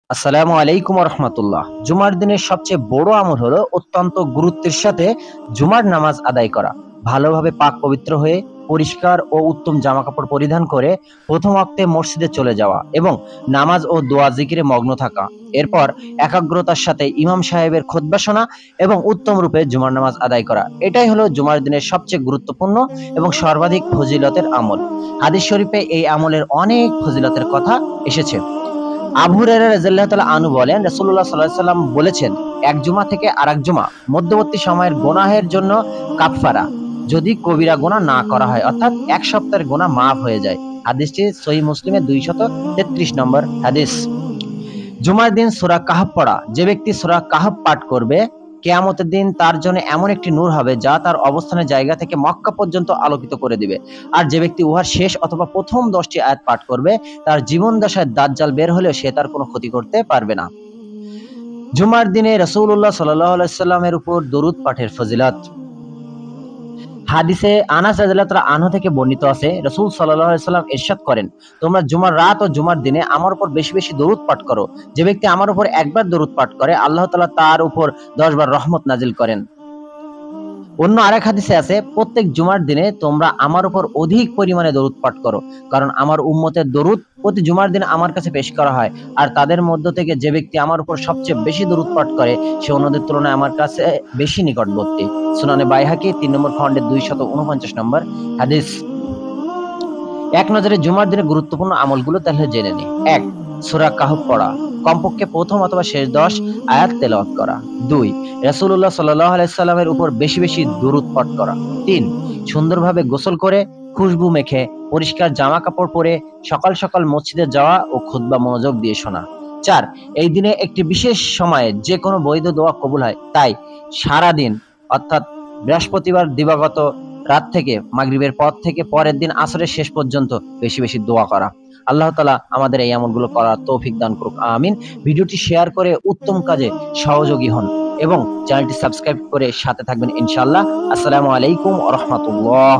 আসসালামু আলাইকুম রহমতুল্লাহ। জুমার দিনের সবচেয়ে বড় আমল হলো অত্যন্ত গুরুত্বের সাথে জুমার নামাজ আদায় করা। ভালোভাবে পাক পবিত্র হয়ে পরিষ্কার ও উত্তম জামাকাপড় পরিধান করে প্রথম ওয়াক্তে মসজিদে চলে যাওয়া এবং নামাজ ও দোয়া জিকিরে মগ্ন থাকা। এরপর একাগ্রতার সাথে ইমাম সাহেবের খুতবা শোনা এবং উত্তম রূপে জুমার নামাজ আদায় করা। এটাই হলো জুমার দিনের সবচেয়ে গুরুত্বপূর্ণ এবং সর্বাধিক ফজিলতের আমল। হাদিস শরীফে এই আমলের অনেক ফজিলতের কথা এসেছে। আবু হুরায়রা রাদিয়াল্লাহু তাআলা আনহু বলেন, রাসূলুল্লাহ সাল্লাল্লাহু আলাইহি ওয়াসাল্লাম বলেছেন, এক জুমা থেকে আরেক জুমা মধ্যবর্তী সময়ের গুনাহের জন্য কাফফারা, যদি কবিরা গুনাহ না করা হয়, অর্থাৎ এক সপ্তাহের গুনাহ মাফ হয়ে যায়। হাদিসটি সহিহ মুসলিমের 233 নম্বর হাদিস। জুমার দিন সূরা কাহফ পড়া। যে ব্যক্তি সূরা কাহফ পাঠ করবে, কিয়ামতের দিন তার জন্য এমন একটি নূর হবে যা তার অবস্থানের জায়গা থেকে মক্কা পর্যন্ত আলোকিত করে দিবে। আর যে ব্যক্তি উহার শেষ অথবা প্রথম 10টি আয়াত পাঠ করবে, তার জীবন দশায় দাজ্জাল বের হলেও সে তার কোনো ক্ষতি করতে পারবে না। জুমার দিনে রাসূলুল্লাহ সাল্লাল্লাহু আলাইহি ওয়াসাল্লামের উপর দরুদ পাঠের ফজিলত। হাদিসে আনাস রাদিয়াল্লাহু তাআলা আনহু থেকে বর্ণিত আছে, রাসূল সাল্লাল্লাহু আলাইহি ওয়াসাল্লাম ইরশাদ করেন, তোমরা জুমার রাত ও জুমার দিনে আমার উপর বেশি বেশি দরুদ পাঠ করো। যে ব্যক্তি আমার উপর একবার দরুদ পাঠ করে, আল্লাহ তাআলা তার উপর 10 বার রহমত নাজিল করেন। অন্য আরেক হাদিসে আছে, প্রত্যেক জুমার দিনে তোমরা আমার উপর অধিক পরিমাণে দরুদ পাঠ করো, কারণ আমার উম্মতের দরুদ প্রতি জুমার দিন আমার কাছে পেশ করা হয়, আর তাদের মধ্য থেকে যে ব্যক্তি আমার উপর সবচেয়ে বেশি দরুদ পাঠ করে সে অন্যদের তুলনায় আমার কাছে বেশি নিকটবর্তী। সুনানে বাইহাকি 3 নম্বর খণ্ডের 249 নম্বর হাদিস। এক নজরে জুমার দিনে গুরুত্বপূর্ণ আমলগুলো তাহলে জেনে নিই। 1. সূরা কাহফ পড়া, কমপক্ষে প্রথম অথবা শেষ 10 আয়াত তেলাওয়াত করা। 2. রাসূলুল্লাহ সাল্লাল্লাহু আলাইহি সাল্লামের উপর বেশি বেশি দুরূদ পাঠ করা। 3. সুন্দরভাবে গোসল করে খুশবু মেখে পরিষ্কার জামা কাপড় পরে সকাল সকাল মসজিদে যাওয়া ও খুতবা মনোযোগ দিয়ে শোনা। 4. এই দিনে একটি বিশেষ সময়ে যে কোনো বৈধ দোয়া কবুল হয়, তাই সারা দিন অর্থাৎ বৃহস্পতিবার দিবাগত রাত থেকে মাগরিবের পর থেকে পরের দিন আসরের শেষ পর্যন্ত বেশি বেশি দোয়া করা। আল্লাহ তাআলা আমাদের এই আমলগুলো করার তৌফিক দান করুক, আমিন। ভিডিওটি শেয়ার করে উত্তম কাজে সহযোগী হন এবং চ্যানেলটি সাবস্ক্রাইব করে সাথে থাকবেন ইনশাআল্লাহ। আসসালামু আলাইকুম ওয়া রাহমাতুল্লাহ।